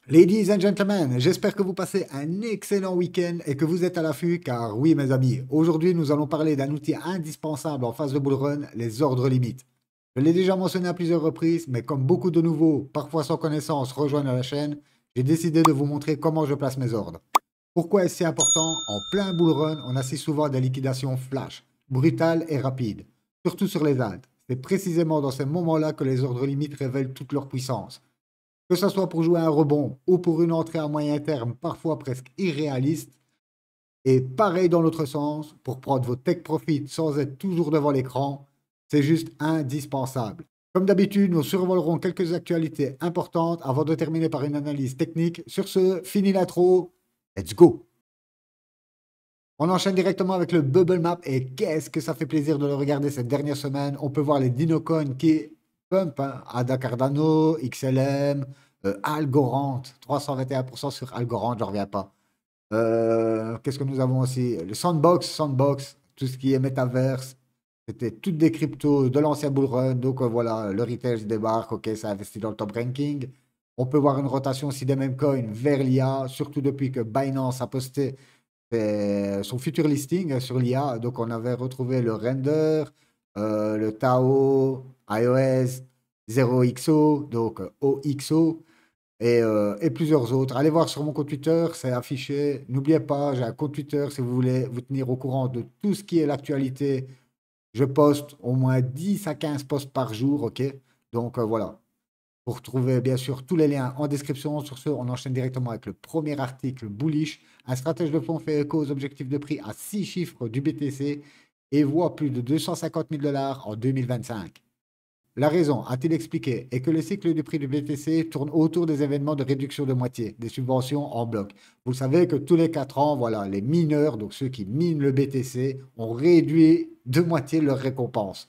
Ladies and gentlemen, j'espère que vous passez un excellent week-end et que vous êtes à l'affût, car oui, mes amis, aujourd'hui, nous allons parler d'un outil indispensable en phase de bull run, les ordres limites. Je l'ai déjà mentionné à plusieurs reprises, mais comme beaucoup de nouveaux, parfois sans connaissance, rejoignent la chaîne, j'ai décidé de vous montrer comment je place mes ordres. Pourquoi est-ce si important? En plein bull run, on assiste souvent à des liquidations flash, brutales et rapides, surtout sur les alts. C'est précisément dans ces moments-là que les ordres limites révèlent toute leur puissance. Que ce soit pour jouer un rebond ou pour une entrée à moyen terme, parfois presque irréaliste, et pareil dans l'autre sens, pour prendre vos take profits sans être toujours devant l'écran, c'est juste indispensable. Comme d'habitude, nous survolerons quelques actualités importantes avant de terminer par une analyse technique. Sur ce, fini l'intro, let's go! On enchaîne directement avec le Bubble Map et qu'est-ce que ça fait plaisir de le regarder cette dernière semaine. On peut voir les Dinocoins qui pump, hein, Ada Cardano, XLM, Algorand, 321% sur Algorand, j'en reviens pas. Qu'est-ce que nous avons aussi? Le Sandbox, tout ce qui est Metaverse. C'était toutes des cryptos de l'ancien bull run. Donc voilà, le retail se débarque, ok, ça investit dans le top ranking. On peut voir une rotation aussi des mêmes coins vers l'IA, surtout depuis que Binance a posté son futur listing sur l'IA. Donc, on avait retrouvé le Render, le Tao, iOS, 0XO, donc OXO, et plusieurs autres. Allez voir sur mon compte Twitter, c'est affiché. N'oubliez pas, j'ai un compte Twitter si vous voulez vous tenir au courant de tout ce qui est l'actualité. Je poste au moins 10 à 15 posts par jour, ok? Donc, voilà. Vous retrouvez bien sûr tous les liens en description. Sur ce, on enchaîne directement avec le premier article bullish. Un stratège de fonds fait écho aux objectifs de prix à 6 chiffres du BTC et voit plus de 250 000 dollars en 2025. La raison, a-t-il expliqué, est que le cycle du prix du BTC tourne autour des événements de réduction de moitié, des subventions en bloc. Vous savez que tous les 4 ans, voilà, les mineurs, donc ceux qui minent le BTC, ont réduit de moitié leurs récompenses.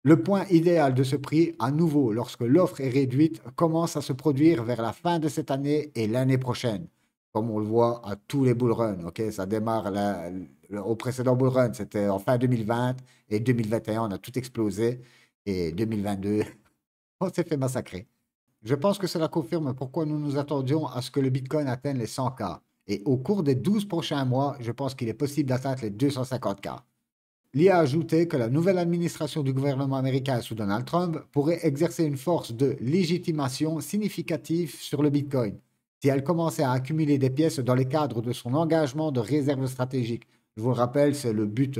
Le point idéal de ce prix, à nouveau, lorsque l'offre est réduite, commence à se produire vers la fin de cette année et l'année prochaine. Comme on le voit à tous les bull runs, ok? Ça démarre au précédent bull run, c'était en fin 2020 et 2021, on a tout explosé. Et 2022, on s'est fait massacrer. Je pense que cela confirme pourquoi nous nous attendions à ce que le Bitcoin atteigne les 100K. Et au cours des 12 prochains mois, je pense qu'il est possible d'atteindre les 250K. L'IA a ajouté que la nouvelle administration du gouvernement américain sous Donald Trump pourrait exercer une force de légitimation significative sur le Bitcoin si elle commençait à accumuler des pièces dans les cadres de son engagement de réserve stratégique. Je vous le rappelle, c'est le but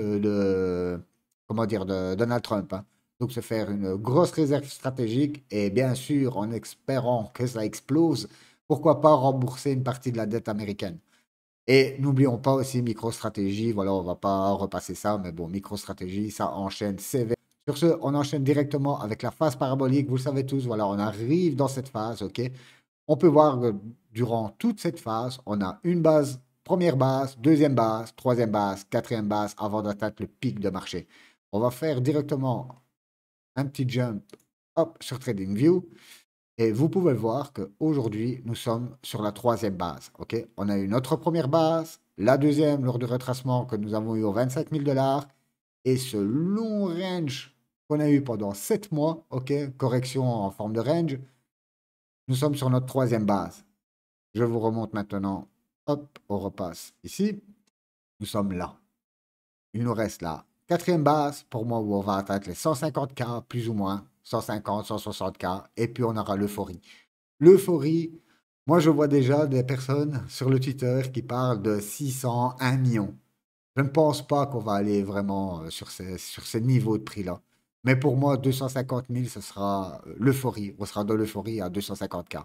comment dire, de Donald Trump, hein. Donc, se faire une grosse réserve stratégique et bien sûr, en espérant que ça explose, pourquoi pas rembourser une partie de la dette américaine. Et n'oublions pas aussi MicroStratégie. Voilà, on va pas repasser ça, mais bon, MicroStratégie, ça enchaîne sévère. Sur ce, on enchaîne directement avec la phase parabolique. Vous le savez tous, voilà, on arrive dans cette phase, ok? On peut voir que durant toute cette phase, on a une base, première base, deuxième base, troisième base, quatrième base, avant d'atteindre le pic de marché. On va faire directement un petit jump, hop, sur TradingView. Et vous pouvez voir qu'aujourd'hui, nous sommes sur la troisième base. Ok, on a eu notre première base, la deuxième lors du retracement que nous avons eu aux 25 000 dollars. Et ce long range qu'on a eu pendant 7 mois, ok, correction en forme de range, nous sommes sur notre troisième base. Je vous remonte maintenant. Hop, on repasse ici. Nous sommes là. Il nous reste la quatrième base, pour moi, où on va atteindre les 150K, plus ou moins, 150, 160K, et puis on aura l'euphorie. L'euphorie, moi je vois déjà des personnes sur le Twitter qui parlent de 600, 1 million. Je ne pense pas qu'on va aller vraiment sur ces niveaux de prix-là. Mais pour moi, 250 000, ce sera l'euphorie. On sera dans l'euphorie à 250K.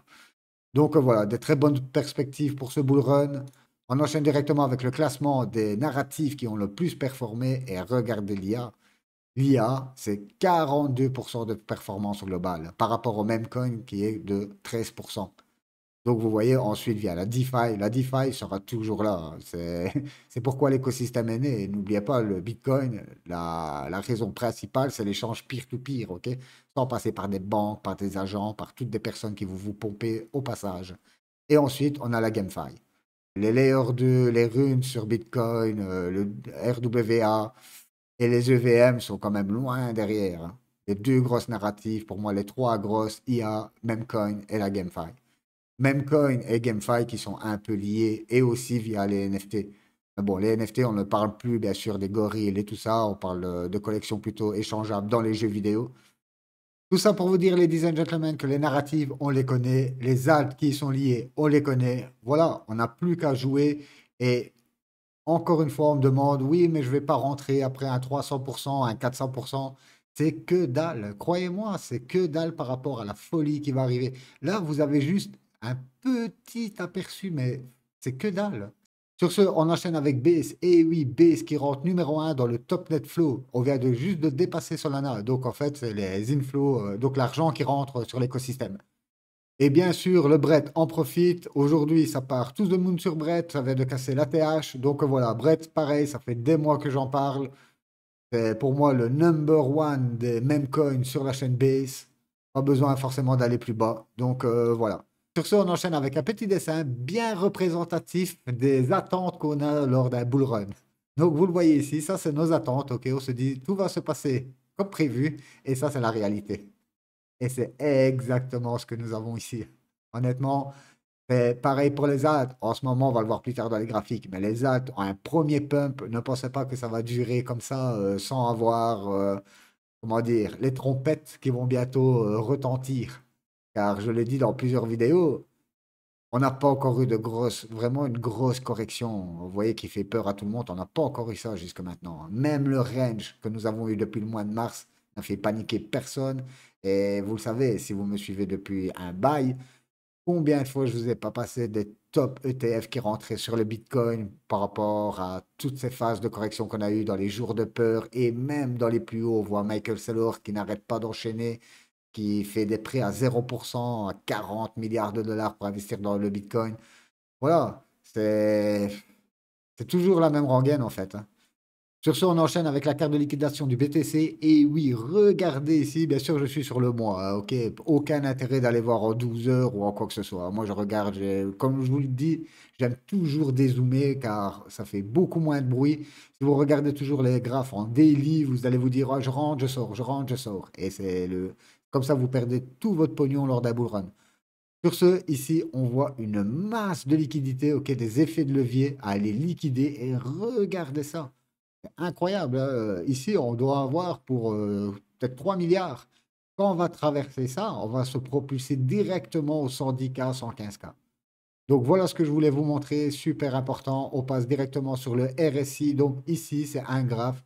Donc voilà, des très bonnes perspectives pour ce bull run. On enchaîne directement avec le classement des narratifs qui ont le plus performé et regardez l'IA. L'IA, c'est 42% de performance globale par rapport au même coin qui est de 13%. Donc vous voyez, ensuite vient la DeFi. La DeFi sera toujours là, hein. C'est pourquoi l'écosystème est né. Et n'oubliez pas, le Bitcoin, la raison principale, c'est l'échange peer-to-peer, ok? Sans passer par des banques, par des agents, par toutes des personnes qui vous pompez au passage. Et ensuite, on a la GameFi. Les Layer 2, les runes sur Bitcoin, le RWA et les EVM sont quand même loin derrière, hein. Les deux grosses narratives, pour moi, les trois grosses, IA, Memcoin et la GameFi. Memcoin et GameFi qui sont un peu liés et aussi via les NFT. Mais bon, les NFT, on ne parle plus bien sûr des gorilles et tout ça, on parle de collections plutôt échangeables dans les jeux vidéo. Tout ça pour vous dire, ladies and gentlemen, que les narratives, on les connaît, les alts qui y sont liés, on les connaît. Voilà, on n'a plus qu'à jouer. Et encore une fois, on me demande, oui, mais je ne vais pas rentrer après un 300%, un 400%. C'est que dalle. Croyez-moi, c'est que dalle par rapport à la folie qui va arriver. Là, vous avez juste un petit aperçu, mais c'est que dalle. Sur ce, on enchaîne avec Base. Et oui, Base qui rentre numéro un dans le top net flow. On vient de juste de dépasser Solana. Donc, en fait, c'est les inflows, donc l'argent qui rentre sur l'écosystème. Et bien sûr, le Brett en profite. Aujourd'hui, ça part tous de monde sur Brett. Ça vient de casser l'ATH. Donc voilà, Brett, pareil, ça fait des mois que j'en parle. C'est pour moi le number one des meme coins sur la chaîne Base. Pas besoin forcément d'aller plus bas. Donc voilà. Sur ce, on enchaîne avec un petit dessin bien représentatif des attentes qu'on a lors d'un bull run. Donc vous le voyez ici, ça c'est nos attentes. Ok, on se dit tout va se passer comme prévu. Et ça, c'est la réalité. Et c'est exactement ce que nous avons ici. Honnêtement, c'est pareil pour les alts. En ce moment, on va le voir plus tard dans les graphiques, mais les alts ont un premier pump. Ne pensez pas que ça va durer comme ça sans avoir, comment dire, les trompettes qui vont bientôt retentir. Car je l'ai dit dans plusieurs vidéos, on n'a pas encore eu de grosse, vraiment une grosse correction. Vous voyez qui fait peur à tout le monde. On n'a pas encore eu ça jusque maintenant. Même le range que nous avons eu depuis le mois de mars n'a fait paniquer personne. Et vous le savez, si vous me suivez depuis un bail, combien de fois je vous ai pas passé des top ETF qui rentraient sur le Bitcoin par rapport à toutes ces phases de correction qu'on a eues dans les jours de peur et même dans les plus hauts. On voit Michael Saylor qui n'arrête pas d'enchaîner, qui fait des prêts à 0%, à 40 milliards de dollars pour investir dans le Bitcoin. Voilà, c'est toujours la même rengaine en fait, hein. Sur ce, on enchaîne avec la carte de liquidation du BTC. Et oui, regardez ici, bien sûr, je suis sur le mois, hein, ok? Aucun intérêt d'aller voir en 12 heures ou en quoi que ce soit. Moi, je regarde, comme je vous le dis, j'aime toujours dézoomer car ça fait beaucoup moins de bruit. Si vous regardez toujours les graphes en daily, vous allez vous dire, ah, je rentre, je sors, je rentre, je sors. Et c'est le... Comme ça, vous perdez tout votre pognon lors d'un bull run. Sur ce, ici, on voit une masse de liquidité, ok, des effets de levier à aller liquider. Et regardez ça. Incroyable, hein. Ici, on doit avoir pour peut-être 3 milliards. Quand on va traverser ça, on va se propulser directement au 110K, 115K. Donc voilà ce que je voulais vous montrer, super important. On passe directement sur le RSI. Donc ici, c'est un graphe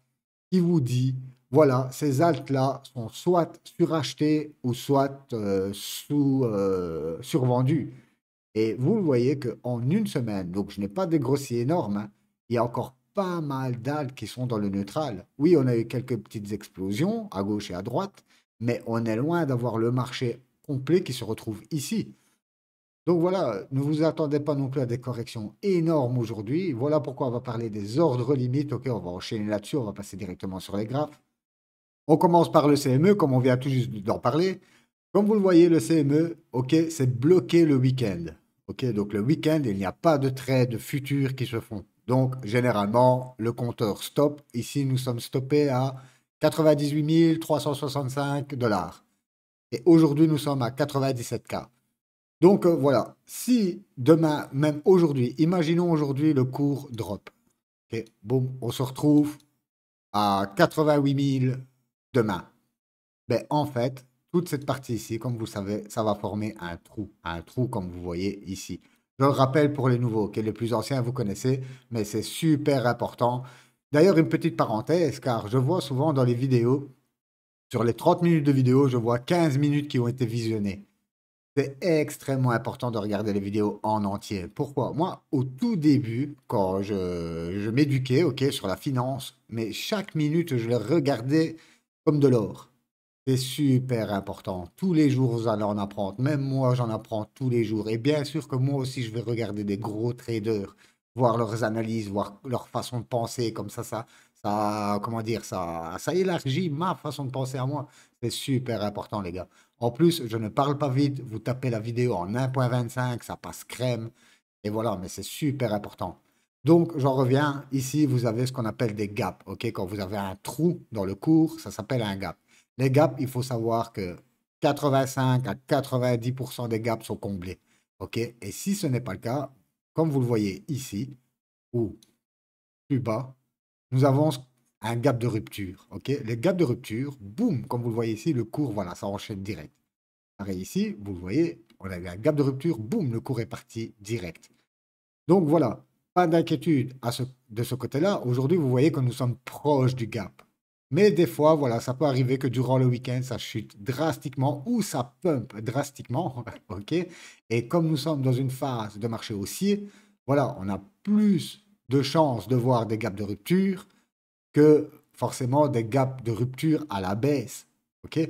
qui vous dit, voilà, ces alts-là sont soit surachetés ou soit survendus. Et vous le voyez qu'en une semaine, donc je n'ai pas dégrossi énorme, hein, il y a encore pas mal d'altes qui sont dans le neutral. Oui, on a eu quelques petites explosions à gauche et à droite, mais on est loin d'avoir le marché complet qui se retrouve ici. Donc voilà, ne vous attendez pas non plus à des corrections énormes aujourd'hui. Voilà pourquoi on va parler des ordres limites. Ok, on va enchaîner là-dessus, on va passer directement sur les graphes. On commence par le CME, comme on vient tout juste d'en parler. Comme vous le voyez, le CME, ok, c'est bloqué le week-end. Ok, donc le week-end, il n'y a pas de trades futurs qui se font. Donc, généralement, le compteur stop. Ici, nous sommes stoppés à 98 365 dollars. Et aujourd'hui, nous sommes à 97K. Donc, voilà. Si demain, même aujourd'hui, imaginons aujourd'hui le cours drop. Ok, boum, on se retrouve à 88 000 demain. Ben, en fait, toute cette partie ici, comme vous savez, ça va former un trou comme vous voyez ici. Je le rappelle pour les nouveaux, les plus anciens, vous connaissez, mais c'est super important. D'ailleurs, une petite parenthèse, car je vois souvent dans les vidéos, sur les 30 minutes de vidéo, je vois 15 minutes qui ont été visionnées. C'est extrêmement important de regarder les vidéos en entier. Pourquoi? Moi, au tout début, quand je m'éduquais, ok, sur la finance, mais chaque minute, je le regardais comme de l'or. C'est super important. Tous les jours, vous allez en apprendre. Même moi, j'en apprends tous les jours. Et bien sûr que moi aussi, je vais regarder des gros traders, voir leurs analyses, voir leur façon de penser. Comme ça, comment dire, ça élargit ma façon de penser à moi. C'est super important, les gars. En plus, je ne parle pas vite. Vous tapez la vidéo en 1.25, ça passe crème. Et voilà, mais c'est super important. Donc, j'en reviens. Ici, vous avez ce qu'on appelle des gaps. Ok, quand vous avez un trou dans le cours, ça s'appelle un gap. Les gaps, il faut savoir que 85 à 90% des gaps sont comblés. OK? Et si ce n'est pas le cas, comme vous le voyez ici, ou plus bas, nous avons un gap de rupture. OK? Les gaps de rupture, boum, comme vous le voyez ici, le cours, voilà, ça enchaîne direct. Pareil ici, vous le voyez, on a eu un gap de rupture, boum, le cours est parti direct. Donc voilà, pas d'inquiétude de ce côté-là. Aujourd'hui, vous voyez que nous sommes proches du gap. Mais des fois, voilà, ça peut arriver que durant le week-end, ça chute drastiquement ou ça pump drastiquement. OK? Et comme nous sommes dans une phase de marché haussier, voilà, on a plus de chances de voir des gaps de rupture que forcément des gaps de rupture à la baisse. OK?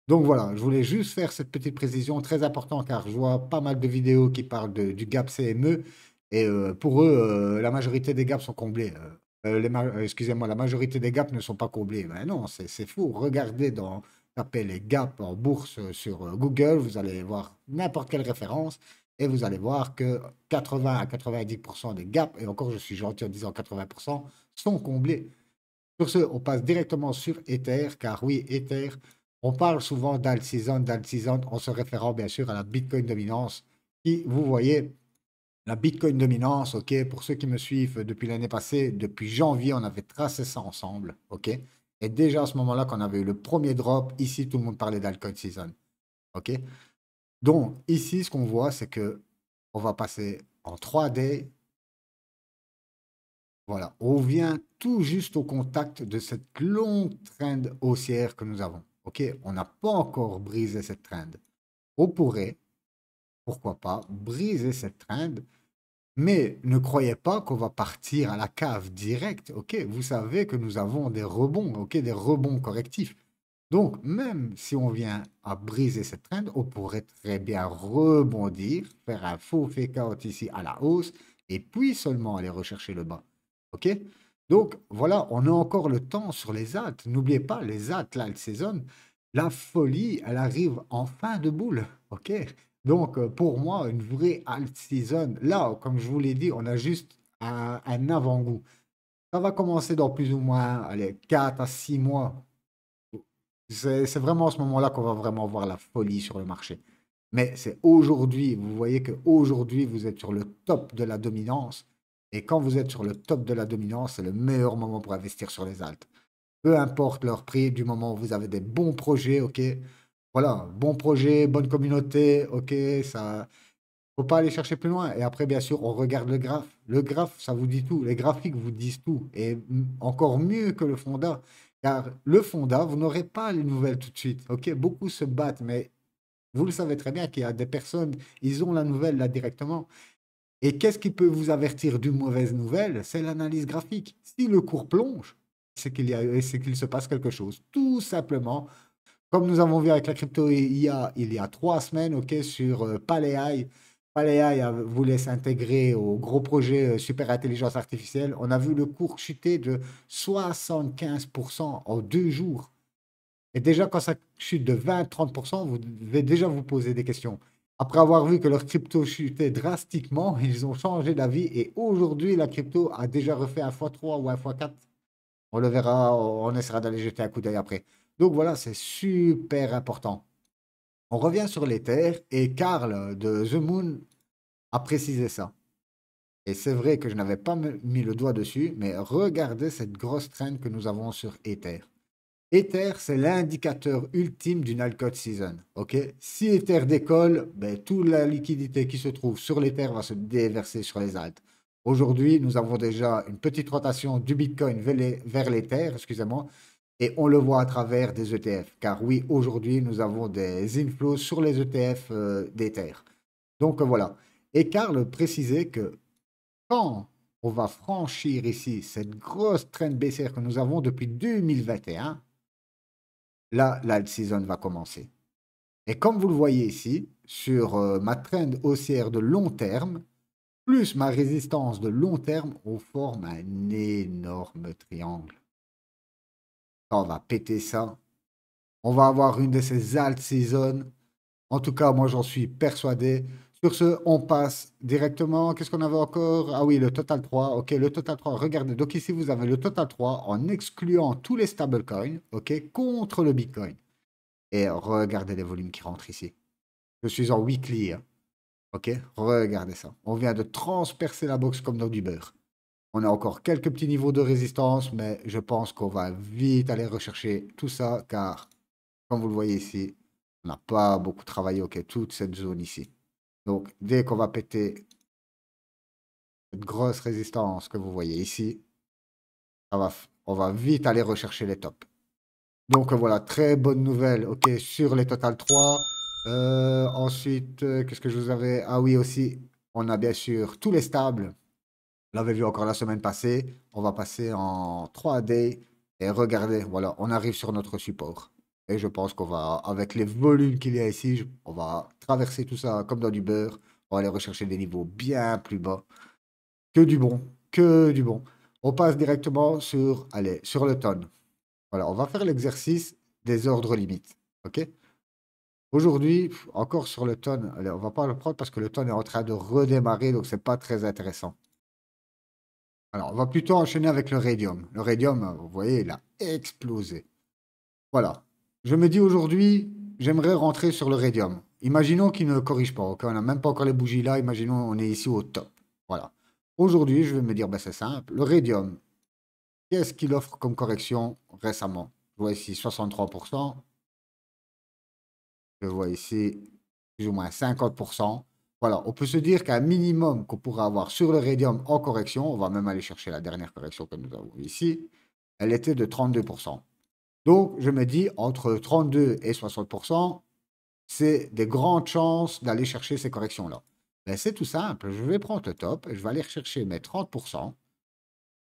Donc voilà, je voulais juste faire cette petite précision très importante car je vois pas mal de vidéos qui parlent du gap CME et pour eux, la majorité des gaps sont comblés. Excusez-moi, la majorité des gaps ne sont pas comblés. Ben non, c'est faux. Regardez tapez les gaps en bourse sur Google, vous allez voir n'importe quelle référence et vous allez voir que 80 à 90% des gaps, et encore je suis gentil en disant 80%, sont comblés. Sur ce, on passe directement sur Ether, car oui, Ether, on parle souvent d'alt-season en se référant bien sûr à la Bitcoin dominance, qui, vous voyez, la Bitcoin dominance, ok, pour ceux qui me suivent depuis l'année passée, depuis janvier, on avait tracé ça ensemble, ok, et déjà à ce moment-là, quand on avait eu le premier drop, ici, tout le monde parlait d'altcoin season, ok. Donc, ici, ce qu'on voit, c'est que on va passer en 3D. Voilà, on vient tout juste au contact de cette longue trend haussière que nous avons. OK, on n'a pas encore brisé cette trend. On pourrait, pourquoi pas, briser cette trend, mais ne croyez pas qu'on va partir à la cave direct. OK, vous savez que nous avons des rebonds, OK, des rebonds correctifs. Donc, même si on vient à briser cette trend, on pourrait très bien rebondir, faire un faux fake out ici à la hausse, et puis seulement aller rechercher le bas. OK? Donc, voilà, on a encore le temps sur les alts. N'oubliez pas, les alts, l'alt saison, la folie, elle arrive en fin de boule. OK? Donc, pour moi, une vraie alt season, là, comme je vous l'ai dit, on a juste un avant-goût. Ça va commencer dans plus ou moins allez, 4 à 6 mois. C'est vraiment à ce moment-là qu'on va vraiment voir la folie sur le marché. Mais c'est aujourd'hui, vous voyez qu'aujourd'hui, vous êtes sur le top de la dominance. Et quand vous êtes sur le top de la dominance, c'est le meilleur moment pour investir sur les altes. Peu importe leur prix, du moment où vous avez des bons projets, ok. Voilà, bons projets, bonne communauté, ok, ça. Faut pas aller chercher plus loin. Et après, bien sûr, on regarde le graphe. Le graphe, ça vous dit tout. Les graphiques vous disent tout. Et encore mieux que le fonda. Car le fonda, vous n'aurez pas les nouvelles tout de suite. Ok, beaucoup se battent, mais vous le savez très bien qu'il y a des personnes, ils ont la nouvelle là directement. Et qu'est-ce qui peut vous avertir d'une mauvaise nouvelle? C'est l'analyse graphique. Si le cours plonge, c'est qu'il se passe quelque chose. Tout simplement, comme nous avons vu avec la crypto il y a 3 semaines, ok, sur Paléaï. Paléaï voulait s'intégrer au gros projet Super Intelligence Artificielle. On a vu le cours chuter de 75% en 2 jours. Et déjà, quand ça chute de 20-30%, vous devez déjà vous poser des questions. Après avoir vu que leur crypto chutait drastiquement, ils ont changé d'avis et aujourd'hui, la crypto a déjà refait un x3 ou un x4. On le verra, on essaiera d'aller jeter un coup d'œil après. Donc voilà, c'est super important. On revient sur l'Ether et Karl de The Moon a précisé ça. Et c'est vrai que je n'avais pas mis le doigt dessus, mais regardez cette grosse traîne que nous avons sur Ether. Ether, c'est l'indicateur ultime d'une altcoin season. Ok, si Ether décolle, ben, toute la liquidité qui se trouve sur l'Ether va se déverser sur les alts. Aujourd'hui, nous avons déjà une petite rotation du Bitcoin vers l'Ether, excusez-moi, et on le voit à travers des ETF. Car oui, aujourd'hui, nous avons des inflows sur les ETF d'Ether. Donc voilà. Et Karl précisait que quand on va franchir ici cette grosse trend baissière que nous avons depuis 2021, là, l'alt season va commencer. Et comme vous le voyez ici, sur ma trend haussière de long terme, plus ma résistance de long terme, on forme un énorme triangle. On va péter ça. On va avoir une de ces alt seasons. En tout cas, moi, j'en suis persuadé. Sur ce, on passe directement. Qu'est-ce qu'on avait encore? Ah oui, le Total 3. OK, le Total 3. Regardez. Donc ici, vous avez le Total 3 en excluant tous les stablecoins, OK, contre le Bitcoin. Et regardez les volumes qui rentrent ici. Je suis en weekly, hein. Ok, regardez ça. On vient de transpercer la box comme dans du beurre. On a encore quelques petits niveaux de résistance, mais je pense qu'on va vite aller rechercher tout ça, car, comme vous le voyez ici, on n'a pas beaucoup travaillé, ok, toute cette zone ici. Donc, dès qu'on va péter cette grosse résistance que vous voyez ici, on va vite aller rechercher les tops. Donc voilà, très bonne nouvelle, ok, sur les Total 3. Ensuite, qu'est-ce que je vous avais? Ah oui, aussi, on a bien sûr tous les stables. On l'avait vu encore la semaine passée. On va passer en 3D. Et regardez, voilà, on arrive sur notre support. Et je pense qu'on va, avec les volumes qu'il y a ici, on va traverser tout ça comme dans du beurre. On va aller rechercher des niveaux bien plus bas. Que du bon, que du bon. On passe directement sur, allez, sur le tonne. Voilà, on va faire l'exercice des ordres limites. OK? Aujourd'hui, encore sur le tonne, allez, on va pas le prendre parce que le tonne est en train de redémarrer, donc c'est pas très intéressant. Alors, on va plutôt enchaîner avec le radium. Le radium, vous voyez, il a explosé. Voilà. Je me dis aujourd'hui, j'aimerais rentrer sur le radium. Imaginons qu'il ne corrige pas. Ok, on n'a même pas encore les bougies là. Imaginons on est ici au top. Voilà. Aujourd'hui, je vais me dire, ben, c'est simple. Le radium, qu'est-ce qu'il offre comme correction récemment? Je vois ici 63%. Je vois ici plus ou moins 50%. Voilà, on peut se dire qu'un minimum qu'on pourra avoir sur le radium en correction, on va même aller chercher la dernière correction que nous avons ici, elle était de 32%. Donc, je me dis, entre 32 et 60%, c'est des grandes chances d'aller chercher ces corrections-là. Ben, c'est tout simple, je vais prendre le top et je vais aller chercher mes 30%.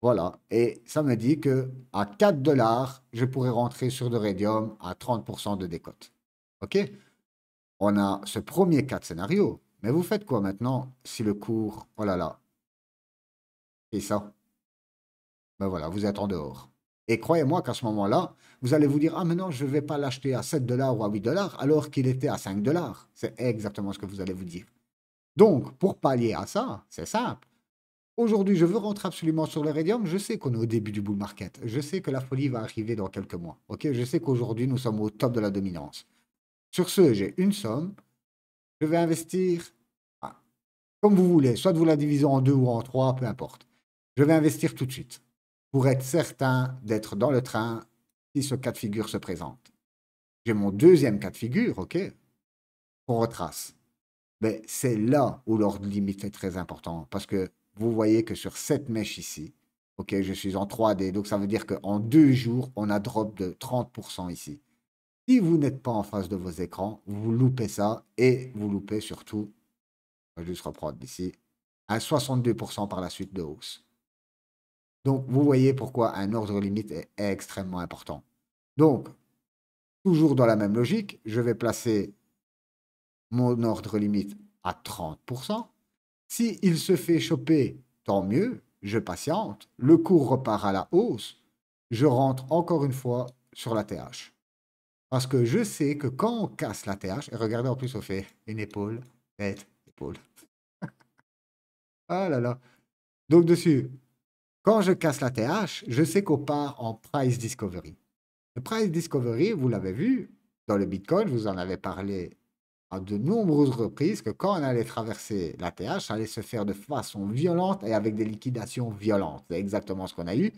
Voilà, et ça me dit que à 4 dollars, je pourrais rentrer sur de radium à 30% de décote. OK? On a ce premier cas de scénario. Mais vous faites quoi maintenant si le cours, oh là là, et ça, ben voilà, vous êtes en dehors. Et croyez-moi qu'à ce moment-là, vous allez vous dire, ah mais non, je ne vais pas l'acheter à 7 dollars ou à 8 dollars alors qu'il était à 5 dollars. C'est exactement ce que vous allez vous dire. Donc, pour pallier à ça, c'est simple. Aujourd'hui, je veux rentrer absolument sur le radium. Je sais qu'on est au début du bull market. Je sais que la folie va arriver dans quelques mois. Ok, je sais qu'aujourd'hui, nous sommes au top de la dominance. Sur ce, j'ai une somme. Je vais investir comme vous voulez, soit vous la divisez en deux ou en trois, peu importe. Je vais investir tout de suite pour être certain d'être dans le train si ce cas de figure se présente. J'ai mon deuxième cas de figure, ok, qu'on retrace. Mais c'est là où l'ordre limite est très important parce que vous voyez que sur cette mèche ici, ok, je suis en 3D, donc ça veut dire qu'en 2 jours, on a drop de 30% ici. Si vous n'êtes pas en face de vos écrans, vous loupez ça et vous loupez surtout, je vais juste reprendre ici, à 62% par la suite de hausse. Donc, vous voyez pourquoi un ordre limite est extrêmement important. Donc, toujours dans la même logique, je vais placer mon ordre limite à 30%. S'il se fait choper, tant mieux, je patiente, le cours repart à la hausse, je rentre encore une fois sur la TH. Parce que je sais que quand on casse la TH, et regardez en plus, on fait une épaule, tête, épaule. Ah là là. Donc dessus, quand je casse la TH, je sais qu'on part en price discovery. Le price discovery, vous l'avez vu, dans le Bitcoin, je vous en avais parlé à de nombreuses reprises, que quand on allait traverser la TH, ça allait se faire de façon violente et avec des liquidations violentes. C'est exactement ce qu'on a eu.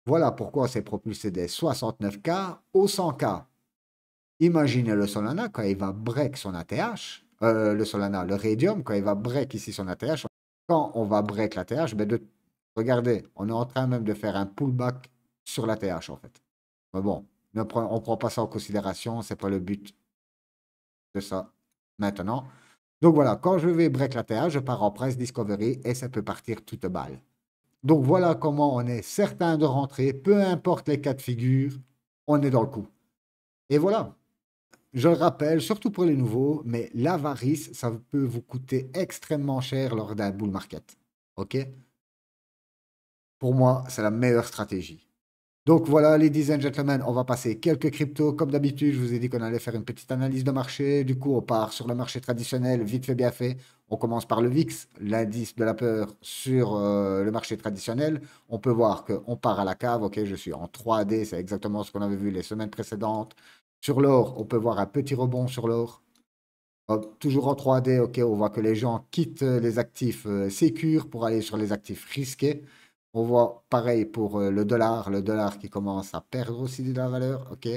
Voilà pourquoi on s'est propulsé des 69K au 100K. Imaginez le Solana quand il va break son ATH, le Solana, le Radium, quand il va break ici son ATH. Quand on va break l'ATH, ben regardez, on est en train même de faire un pullback sur l'ATH en fait. Mais bon, on ne prend pas ça en considération, c'est pas le but de ça maintenant. Donc voilà, quand je vais break l'ATH, je pars en price discovery et ça peut partir toute balle. Donc voilà comment on est certain de rentrer, peu importe les cas de figure, on est dans le coup. Et voilà. Je le rappelle, surtout pour les nouveaux, mais l'avarice, ça peut vous coûter extrêmement cher lors d'un bull market. OK? Pour moi, c'est la meilleure stratégie. Donc voilà, ladies and gentlemen, on va passer quelques cryptos. Comme d'habitude, je vous ai dit qu'on allait faire une petite analyse de marché. Du coup, on part sur le marché traditionnel, vite fait, bien fait. On commence par le VIX, l'indice de la peur sur le marché traditionnel. On peut voir qu'on part à la cave. OK, je suis en 3D, c'est exactement ce qu'on avait vu les semaines précédentes. Sur l'or, on peut voir un petit rebond sur l'or. Hop, toujours en 3D, ok, on voit que les gens quittent les actifs sécures pour aller sur les actifs risqués. On voit pareil pour le dollar qui commence à perdre aussi de la valeur, ok.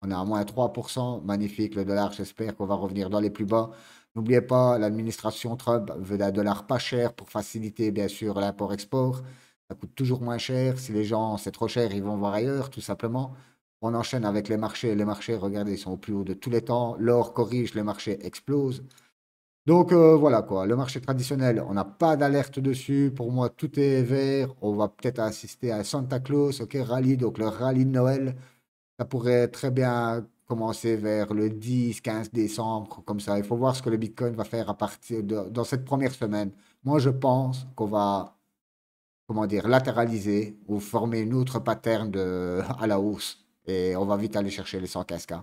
On est à moins 3%, magnifique, le dollar, j'espère qu'on va revenir dans les plus bas. N'oubliez pas, l'administration Trump veut un dollar pas cher pour faciliter bien sûr l'import-export. Ça coûte toujours moins cher. Si les gens, c'est trop cher, ils vont voir ailleurs, tout simplement. On enchaîne avec les marchés. Les marchés, regardez, ils sont au plus haut de tous les temps. L'or corrige, les marchés explosent. Donc voilà quoi, le marché traditionnel, on n'a pas d'alerte dessus. Pour moi, tout est vert. On va peut-être assister à un Santa Claus, ok, rallye, donc le rallye de Noël. Ça pourrait très bien commencer vers le 10, 15 décembre, comme ça. Il faut voir ce que le Bitcoin va faire à partir dans cette première semaine. Moi, je pense qu'on va, comment dire, latéraliser ou former une autre pattern à la hausse. Et on va vite aller chercher les 115K.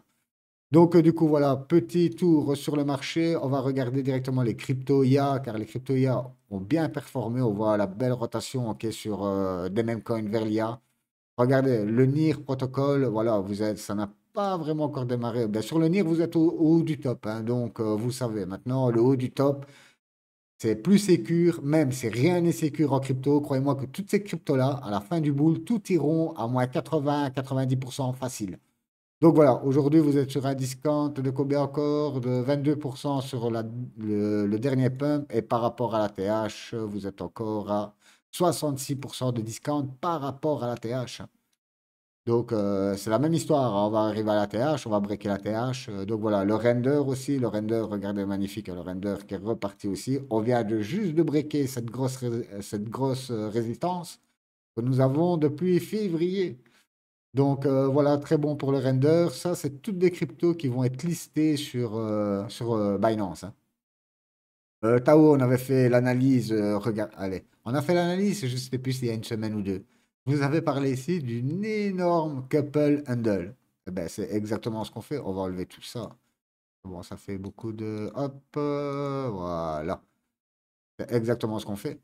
Donc, du coup, voilà, petit tour sur le marché. On va regarder directement les crypto IA, car les crypto IA ont bien performé. On voit la belle rotation qui est sur des mêmes coins vers l'IA. Regardez, le NIR protocole, voilà, ça n'a pas vraiment encore démarré. Bien sûr, le NIR, vous êtes au haut du top, hein, donc vous savez. Maintenant, le haut du top, c'est plus sécure, même si rien n'est sécure en crypto. Croyez-moi que toutes ces cryptos-là, à la fin du bull, tout iront à moins 80-90% facile. Donc voilà, aujourd'hui, vous êtes sur un discount de combien encore? De 22% sur le dernier pump. Et par rapport à la TH, vous êtes encore à 66% de discount par rapport à la TH. Donc c'est la même histoire. On va arriver à la TH, on va breaker la TH. Donc voilà, le render aussi. Le render, regardez, magnifique. Le render qui est reparti aussi. On vient de juste de breaker cette grosse résistance que nous avons depuis février. Donc voilà, très bon pour le render. Ça, c'est toutes des cryptos qui vont être listées sur Binance, hein. Tao, on avait fait l'analyse. Regarde, allez, on a fait l'analyse, je ne sais plus s'il y a une semaine ou deux. Vous avez parlé ici d'une énorme couple handle. Eh ben, c'est exactement ce qu'on fait. On va enlever tout ça. Bon, ça fait beaucoup de... Hop, voilà. C'est exactement ce qu'on fait.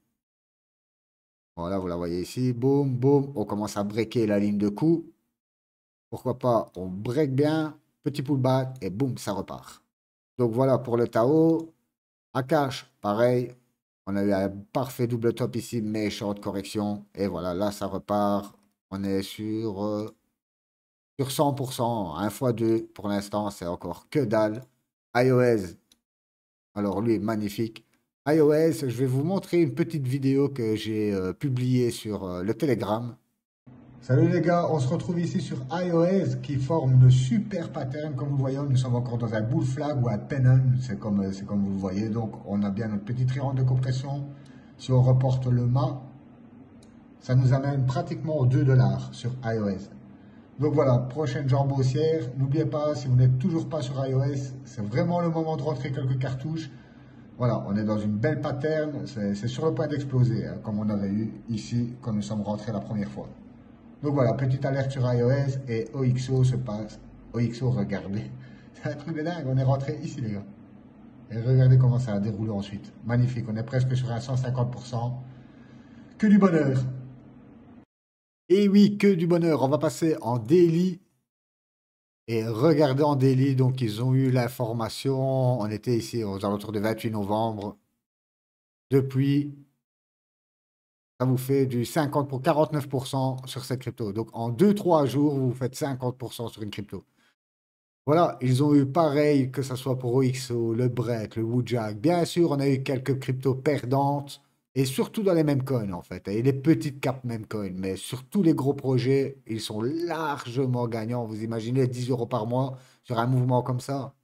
Voilà, vous la voyez ici. Boum, boum. On commence à breaker la ligne de coup. Pourquoi pas, on break bien, petit pullback et boum, ça repart. Donc voilà pour le Tao. Akash, pareil. On a eu un parfait double top ici, mais short correction. Et voilà, là, ça repart. On est sur 100%, 1 fois 2. Pour l'instant, c'est encore que dalle. iOS, alors lui, magnifique. iOS, je vais vous montrer une petite vidéo que j'ai publiée sur le Telegram. Salut les gars, on se retrouve ici sur iOS qui forme de super patterns. Comme vous voyez, nous sommes encore dans un bull flag ou un pennant, c'est comme vous le voyez. Donc on a bien notre petit triangle de compression. Si on reporte le mât, ça nous amène pratiquement aux 2 dollars sur iOS. Donc voilà, prochaine jambe haussière. N'oubliez pas, si vous n'êtes toujours pas sur iOS, c'est vraiment le moment de rentrer quelques cartouches. Voilà, on est dans une belle pattern, c'est sur le point d'exploser, hein, comme on avait eu ici quand nous sommes rentrés la première fois. Donc voilà, petite alerte sur iOS et OXO se passe. OXO, regardez. C'est un truc de dingue. On est rentré ici, les gars. Et regardez comment ça a déroulé ensuite. Magnifique. On est presque sur un 150%. Que du bonheur. Et oui, que du bonheur. On va passer en daily. Et regardez en daily. Donc, ils ont eu l'information. On était ici aux alentours du 28 novembre. Depuis, ça vous fait du 50 pour 49% sur cette crypto. Donc, en 2-3 jours, vous faites 50% sur une crypto. Voilà, ils ont eu pareil, que ce soit pour OXO, le Break, le Woojak. Bien sûr, on a eu quelques cryptos perdantes, et surtout dans les mêmes coins, en fait, et les petites capes même coins. Mais sur tous les gros projets, ils sont largement gagnants. Vous imaginez 10 euros par mois sur un mouvement comme ça?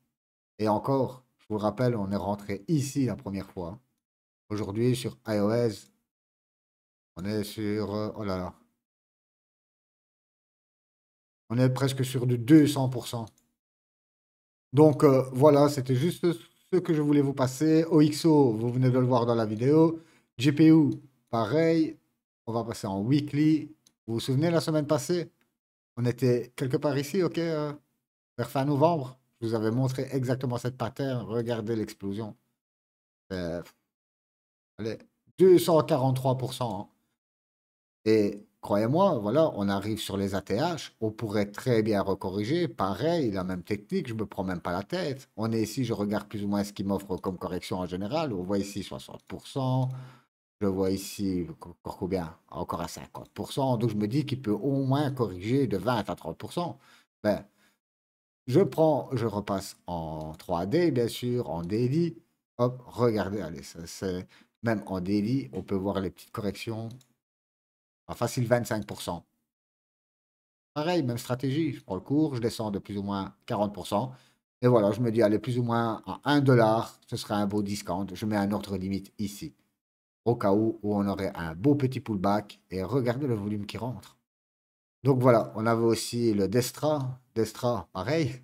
Et encore, je vous le rappelle, on est rentré ici la première fois. Aujourd'hui, sur iOS, on est sur... oh là là. On est presque sur du 200%. Donc voilà, c'était juste ce que je voulais vous passer. OXO, vous venez de le voir dans la vidéo. GPU, pareil. On va passer en weekly. Vous vous souvenez la semaine passée? On était quelque part ici, ok, vers fin novembre. Je vous avais montré exactement cette pattern. Regardez l'explosion. Euh, allez, 243%, hein. Et croyez-moi, voilà, on arrive sur les ATH, on pourrait très bien recorriger. Pareil, la même technique, je me prends même pas la tête. On est ici, je regarde plus ou moins ce qu'il m'offre comme correction en général. On voit ici 60%. Je vois ici encore combien? Encore à 50%. Donc je me dis qu'il peut au moins corriger de 20 à 30%. Ben, je repasse en 3D, bien sûr, en daily. Hop, regardez, allez, ça c'est même en daily, on peut voir les petites corrections. En facile 25%. Pareil, même stratégie. Je prends le cours, je descends de plus ou moins 40%. Et voilà, je me dis, allez, plus ou moins à 1 $, ce serait un beau discount. Je mets un ordre limite ici. Au cas où on aurait un beau petit pullback. Et regardez le volume qui rentre. Donc voilà, on avait aussi le Destra. Destra, pareil.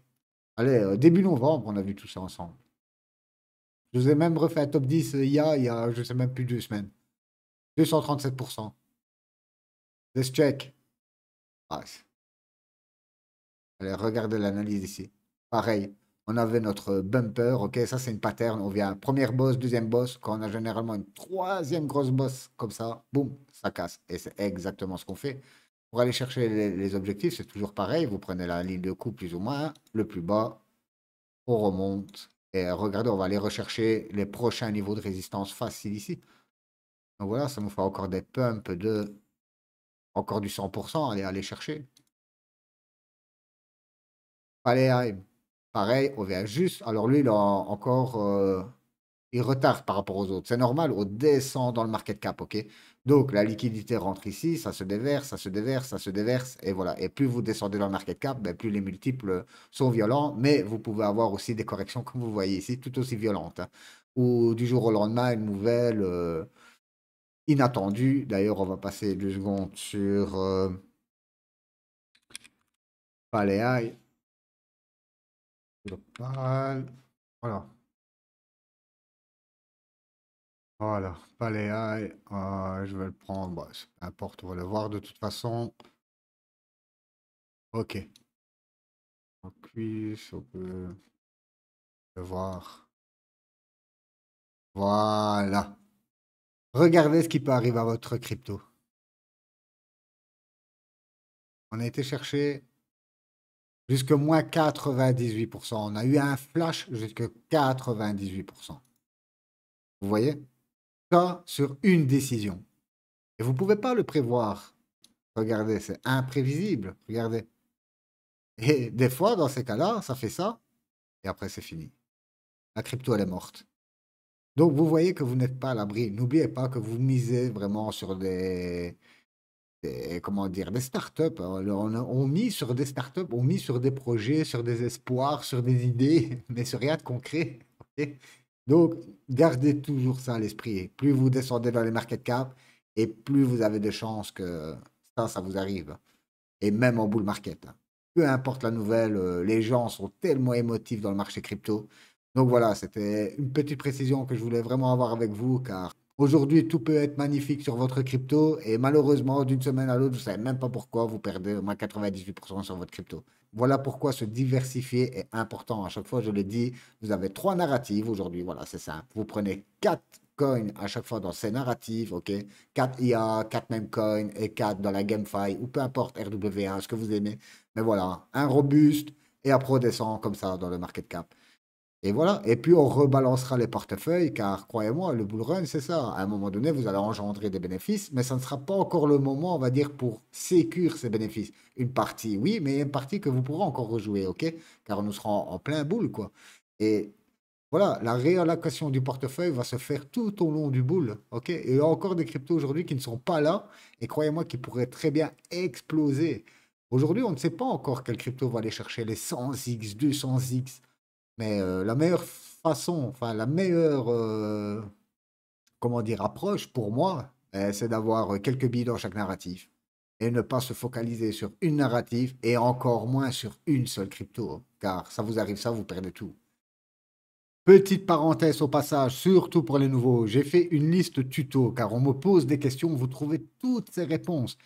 Allez, début novembre, on a vu tout ça ensemble. Je vous ai même refait un top 10 il y a, je sais même plus, 2 semaines. 237%. Let's check. Ah, allez, regardez l'analyse ici. Pareil, on avait notre bumper, ok, ça c'est une pattern, on vient première boss, deuxième boss, quand on a généralement une troisième grosse boss comme ça, boum, ça casse. Et c'est exactement ce qu'on fait. Pour aller chercher les objectifs, c'est toujours pareil, vous prenez la ligne de coup plus ou moins, le plus bas, on remonte, et regardez, on va aller rechercher les prochains niveaux de résistance faciles ici. Donc voilà, ça nous fait encore des pumps de, encore du 100%, allez, aller chercher. Paléaim, pareil, on vient juste. Alors lui, il a encore. Il retarde par rapport aux autres. C'est normal, on descend dans le market cap, ok? Donc la liquidité rentre ici, ça se déverse, ça se déverse, ça se déverse, et voilà. Et plus vous descendez dans le market cap, ben, plus les multiples sont violents, mais vous pouvez avoir aussi des corrections, comme vous voyez ici, tout aussi violentes, hein. Ou du jour au lendemain, une nouvelle inattendue. D'ailleurs, on va passer 2 secondes sur Paléaim. Voilà. Voilà, Paléaï, je vais le prendre, bah, peu importe, on va le voir de toute façon. Ok, donc cuisse, on peut le voir. Voilà. Regardez ce qui peut arriver à votre crypto. On a été chercher jusque moins 98%. On a eu un flash jusque 98%. Vous voyez? Ça sur une décision. Et vous ne pouvez pas le prévoir. Regardez, c'est imprévisible. Regardez. Et des fois, dans ces cas-là, ça fait ça, et après, c'est fini. La crypto, elle est morte. Donc, vous voyez que vous n'êtes pas à l'abri. N'oubliez pas que vous misez vraiment sur comment dire, des startups. On mise sur des startups, on mise sur des projets, sur des espoirs, sur des idées, mais sur rien de concret. Ok. Donc, gardez toujours ça à l'esprit. Plus vous descendez dans les market cap, et plus vous avez de chances que ça vous arrive. Et même en bull market, hein. Peu importe la nouvelle, les gens sont tellement émotifs dans le marché crypto. Donc voilà, c'était une petite précision que je voulais vraiment avoir avec vous, car aujourd'hui, tout peut être magnifique sur votre crypto, et malheureusement, d'une semaine à l'autre, vous ne savez même pas pourquoi vous perdez au moins 98% sur votre crypto. Voilà pourquoi se diversifier est important. À chaque fois, je le dis, vous avez 3 narratives aujourd'hui. Voilà, c'est simple. Vous prenez 4 coins à chaque fois dans ces narratives, ok? 4 IA, 4 meme coins et 4 dans la GameFi, ou peu importe RW1, ce que vous aimez. Mais voilà, un robuste, et après on descend comme ça dans le market cap. Et voilà, et puis on rebalancera les portefeuilles, car croyez-moi, le bull run, c'est ça. À un moment donné, vous allez engendrer des bénéfices, mais ça ne sera pas encore le moment, on va dire, pour sécure ces bénéfices. Une partie, oui, mais une partie que vous pourrez encore rejouer, ok? Car nous serons en plein bull, quoi. Et voilà, la réallocation du portefeuille va se faire tout au long du bull, ok? Et il y a encore des cryptos aujourd'hui qui ne sont pas là, et croyez-moi qu'ils pourraient très bien exploser. Aujourd'hui, on ne sait pas encore quelle crypto va aller chercher les 100x, 200x. Mais la meilleure façon, enfin la meilleure, comment dire, approche pour moi, c'est d'avoir quelques billes dans chaque narratif et ne pas se focaliser sur une narrative et encore moins sur une seule crypto, hein, car ça vous arrive ça, vous perdez tout. Petite parenthèse au passage, surtout pour les nouveaux, j'ai fait une liste tuto car on me pose des questions, vous trouvez toutes ces réponses.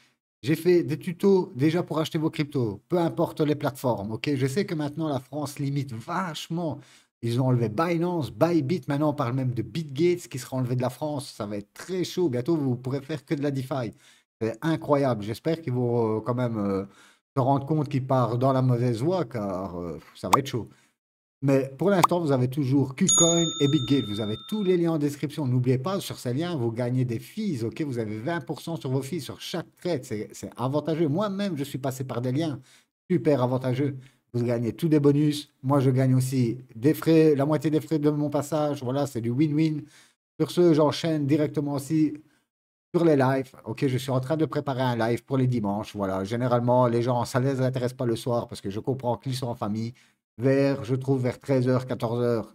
J'ai fait des tutos déjà pour acheter vos cryptos, peu importe les plateformes, ok? Je sais que maintenant la France limite vachement. Ils ont enlevé Binance, Bybit, maintenant on parle même de BitGates qui sera enlevé de la France. Ça va être très chaud. Bientôt vous pourrez faire que de la DeFi. C'est incroyable. J'espère qu'ils vont quand même se rendre compte qu'ils partent dans la mauvaise voie, car ça va être chaud. Mais pour l'instant, vous avez toujours KuCoin et BitGate. Vous avez tous les liens en description. N'oubliez pas, sur ces liens, vous gagnez des fees. Ok, vous avez 20% sur vos fees sur chaque trade. C'est avantageux. Moi-même, je suis passé par des liens super avantageux. Vous gagnez tous des bonus. Moi, je gagne aussi des frais, la moitié des frais de mon passage. Voilà, c'est du win-win. Sur ce, j'enchaîne directement aussi sur les lives. Ok, je suis en train de préparer un live pour les dimanches. Voilà, généralement, les gens, ça ne les intéresse pas le soir parce que je comprends qu'ils sont en famille. Je trouve vers 13h, 14h,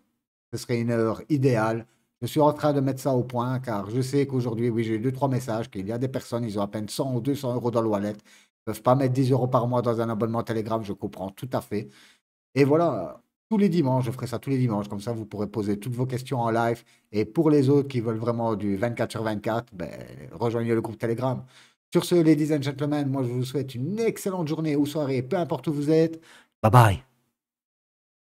ce serait une heure idéale. Je suis en train de mettre ça au point car je sais qu'aujourd'hui, oui, j'ai eu deux, trois messages qu'il y a des personnes, ils ont à peine 100 ou 200 euros dans le wallet. Ils ne peuvent pas mettre 10 euros par mois dans un abonnement Telegram, je comprends tout à fait. Et voilà, tous les dimanches, je ferai ça tous les dimanches, comme ça vous pourrez poser toutes vos questions en live. Et pour les autres qui veulent vraiment du 24 sur 24, ben, rejoignez le groupe Telegram. Sur ce, ladies and gentlemen, moi je vous souhaite une excellente journée ou soirée, peu importe où vous êtes. Bye bye.